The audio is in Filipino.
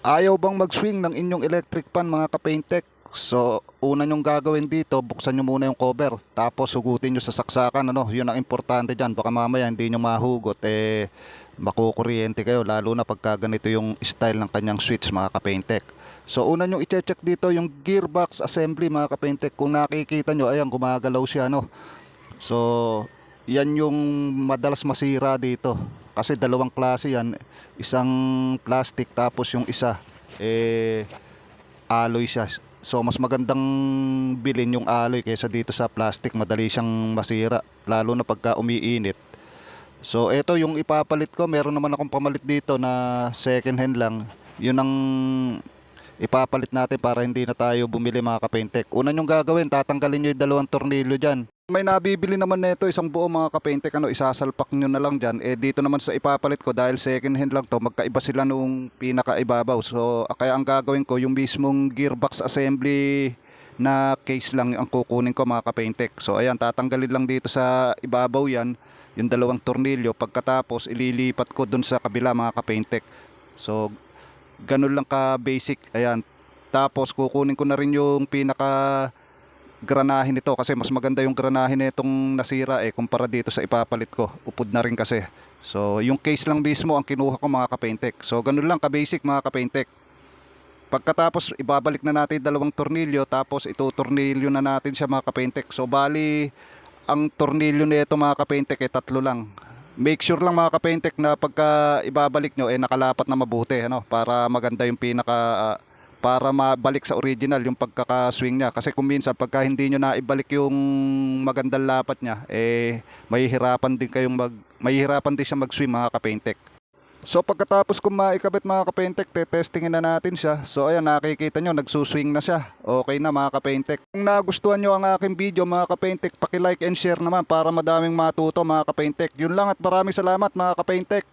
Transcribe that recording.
Ayaw bang mag-swing ng inyong electric fan mga ka-paintek? So, una nyong gagawin dito, buksan nyo muna yung cover. Tapos hugutin nyo sa saksakan, ano? Yun ang importante dyan. Baka mamaya hindi nyo mahugot, makukuryente kayo. Lalo na pagka ganito yung style ng kanyang switch mga ka-paintek. So, una nyong i-check dito yung gearbox assembly mga ka-paintek. Kung nakikita nyo, ayan, gumagalaw siya, no? So, yan yung madalas masira dito. Kasi dalawang klase yan. Isang plastic tapos yung isa eh alloy siya. So mas magandang bilhin yung alloy kaysa dito sa plastic, madali siyang masira lalo na pagka umiinit. So ito yung ipapalit ko, meron naman akong pamalit dito na second hand lang. Yun ang ipapalit natin para hindi na tayo bumili mga kapaintek. Una nyong gagawin, tatanggalin nyo yung dalawang tornilyo dyan. May nabibili naman nito isang buo mga kapaintek, ano, isasalpak nyo na lang dyan. Dito naman sa ipapalit ko, dahil second hand lang to, magkaiba sila nung pinakaibabaw. So kaya ang gagawin ko, yung mismong gearbox assembly na case lang ang kukunin ko mga kapaintek. So ayan, tatanggalin lang dito sa ibabaw yan, yung dalawang tornilyo. Pagkatapos ililipat ko dun sa kabila mga kapaintek. So ganun lang ka basic. Ayan, tapos kukunin ko na rin yung pinaka granahin nito kasi mas maganda yung granahin nitong nasira kumpara dito sa ipapalit ko. Upod na rin kasi. So yung case lang mismo ang kinuha ko mga kapaintek. So ganun lang ka basic mga kapaintek. Pagkatapos ibabalik na natin dalawang tornilyo, tapos itutornilyo na natin siya mga kapaintek. So bali ang tornilyo nito mga kapaintek tatlo lang. Make sure lang mga kapaintek na pagka ibabalik nyo nakalapat na mabuti, ano, para maganda yung para mabalik sa original yung pagkaka-swing niya. Kasi kung minsan pagka hindi nyo na ibalik yung magandang lapat niya, mahihirapan din siya mag-swing mga kapaintek. So pagkatapos kung maikabit mga kapaintek, testingin na natin siya. So ayan, nakikita nyo, nagsuswing na siya. Okay na mga kapaintek. Kung nagustuhan nyo ang aking video mga kapaintek, paki-like and share naman para madaming matuto mga kapaintek. Yun lang at maraming salamat mga kapaintek.